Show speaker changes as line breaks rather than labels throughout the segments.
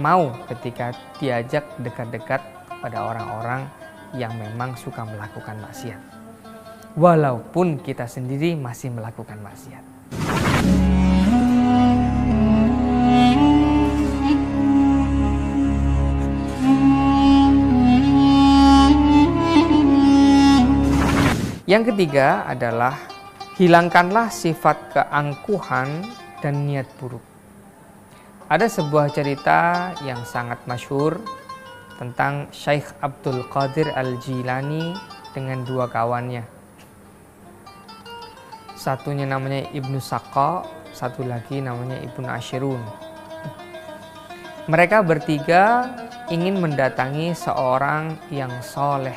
mau ketika diajak dekat-dekat pada orang-orang yang memang suka melakukan maksiat, walaupun kita sendiri masih melakukan maksiat. Yang ketiga adalah hilangkanlah sifat keangkuhan dan niat buruk. Ada sebuah cerita yang sangat masyhur tentang Syekh Abdul Qadir Al-Jilani dengan dua kawannya. Satunya namanya Ibnu Saqqa, satu lagi namanya Ibnu Ashirun. Mereka bertiga ingin mendatangi seorang yang soleh,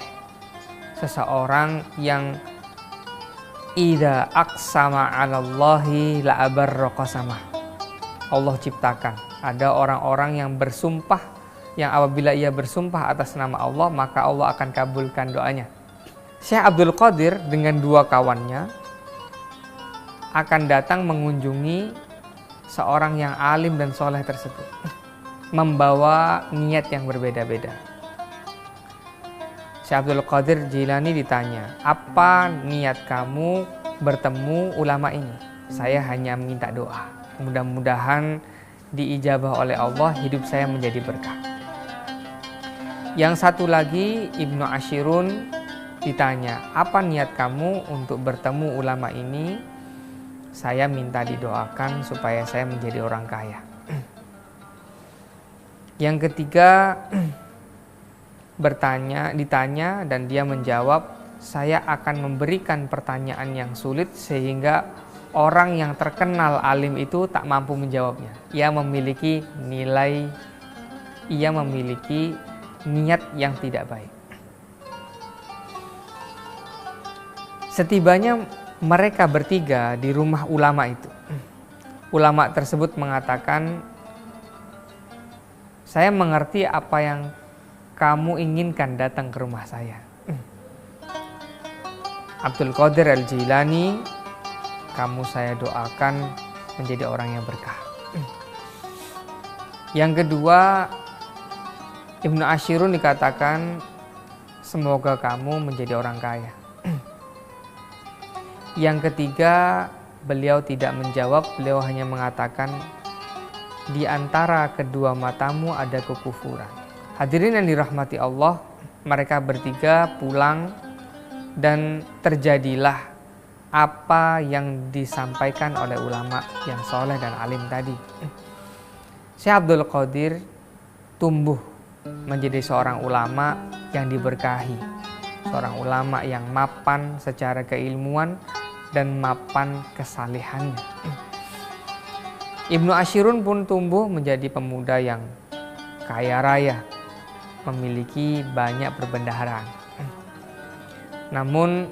seseorang yang idza aqsama 'alallahi la abarra qasamah. Allah ciptakan ada orang-orang yang bersumpah, yang apabila ia bersumpah atas nama Allah maka Allah akan kabulkan doanya. Syekh Abdul Qadir dengan dua kawannya akan datang mengunjungi seorang yang alim dan soleh tersebut, membawa niat yang berbeda-beda. Syekh Abdul Qadir Jilani ditanya, apa niat kamu bertemu ulama ini? Saya hanya minta doa, mudah-mudahan diijabah oleh Allah, hidup saya menjadi berkah. Yang satu lagi Ibnu Ashirun ditanya, apa niat kamu untuk bertemu ulama ini? Saya minta didoakan supaya saya menjadi orang kaya. Yang ketiga ditanya dan dia menjawab, saya akan memberikan pertanyaan yang sulit sehingga orang yang terkenal alim itu tak mampu menjawabnya. Ia memiliki niat yang tidak baik. Setibanya mereka bertiga di rumah ulama itu, ulama tersebut mengatakan, saya mengerti apa yang kamu inginkan datang ke rumah saya. Abdul Qadir Al-Jilani, kamu saya doakan menjadi orang yang berkah. Yang kedua, Ibnu Ashirun dikatakan, semoga kamu menjadi orang kaya. Yang ketiga, beliau tidak menjawab, beliau hanya mengatakan, di antara kedua matamu ada kekufuran. Hadirin yang dirahmati Allah, mereka bertiga pulang dan terjadilah apa yang disampaikan oleh ulama yang soleh dan alim tadi. Syekh Abdul Qadir tumbuh menjadi seorang ulama yang diberkahi, seorang ulama yang mapan secara keilmuan dan mapan kesalehannya. Ibnu Ashirun pun tumbuh menjadi pemuda yang kaya raya, memiliki banyak perbendaharaan. Namun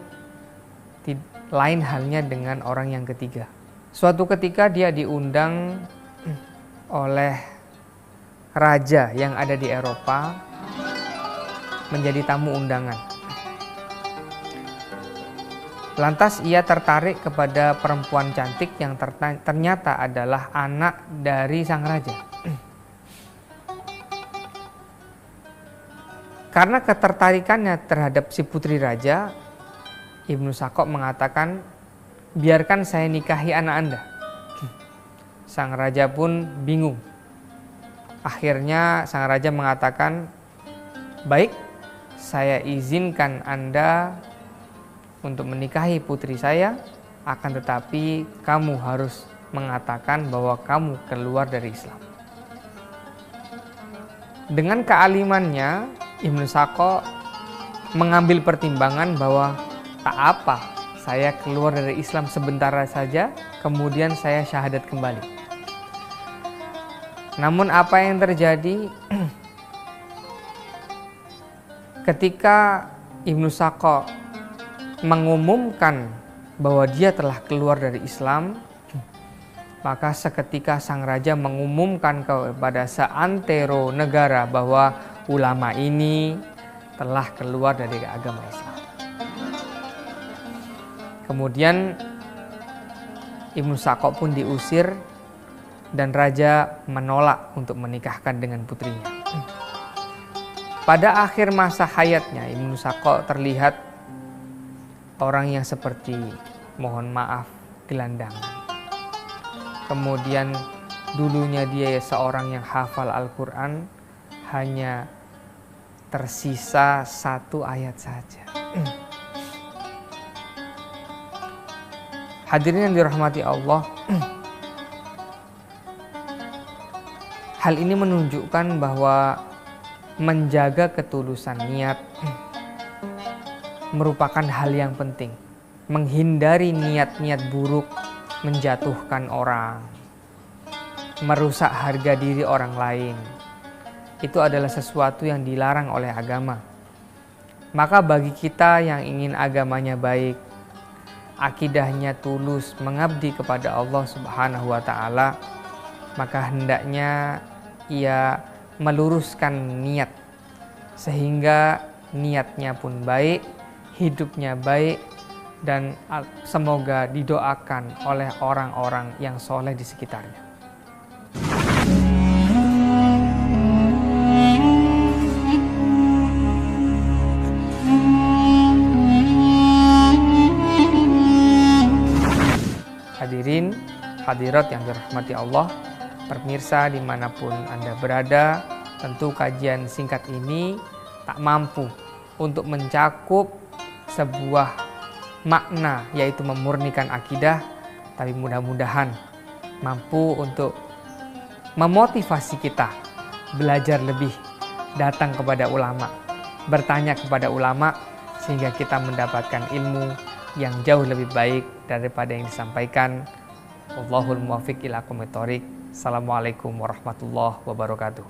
lain halnya dengan orang yang ketiga. Suatu ketika dia diundang oleh raja yang ada di Eropa menjadi tamu undangan. Lantas ia tertarik kepada perempuan cantik yang ternyata adalah anak dari sang raja. Karena ketertarikannya terhadap si putri raja, Ibnu Saqqa mengatakan, biarkan saya nikahi anak Anda. Sang raja pun bingung. Akhirnya sang raja mengatakan, baik, saya izinkan Anda untuk menikahi putri saya, akan tetapi kamu harus mengatakan bahwa kamu keluar dari Islam. Dengan kealimannya, Ibnu Saqqa mengambil pertimbangan bahwa tak apa, saya keluar dari Islam sebentar saja, kemudian saya syahadat kembali. Namun apa yang terjadi ketika Ibnu Saqqa mengumumkan bahwa dia telah keluar dari Islam, maka seketika sang raja mengumumkan kepada seantero negara bahwa ulama ini telah keluar dari agama Islam. Kemudian Ibnu Saqqa pun diusir dan raja menolak untuk menikahkan dengan putrinya. Pada akhir masa hayatnya, Ibnu Saqo terlihat orang yang seperti, mohon maaf, gelandangan. Kemudian dulunya dia seorang yang hafal Al-Quran, hanya tersisa 1 ayat saja. Hadirin yang dirahmati Allah, hal ini menunjukkan bahwa menjaga ketulusan niat merupakan hal yang penting. Menghindari niat-niat buruk, menjatuhkan orang, merusak harga diri orang lain, itu adalah sesuatu yang dilarang oleh agama. Maka bagi kita yang ingin agamanya baik, akidahnya tulus, mengabdi kepada Allah Subhanahu wa Ta'ala, maka hendaknya ia meluruskan niat sehingga niatnya pun baik, hidupnya baik, dan semoga didoakan oleh orang-orang yang soleh di sekitarnya. Hadirin, hadirat yang dirahmati Allah, pemirsa dimanapun Anda berada, tentu kajian singkat ini tak mampu untuk mencakup sebuah makna, yaitu memurnikan akidah, tapi mudah-mudahan mampu untuk memotivasi kita belajar lebih, datang kepada ulama, bertanya kepada ulama, sehingga kita mendapatkan ilmu yang jauh lebih baik daripada yang disampaikan. Wallahul muwaffiq ila aqwamit thoriq. Assalamualaikum warahmatullahi wabarakatuh.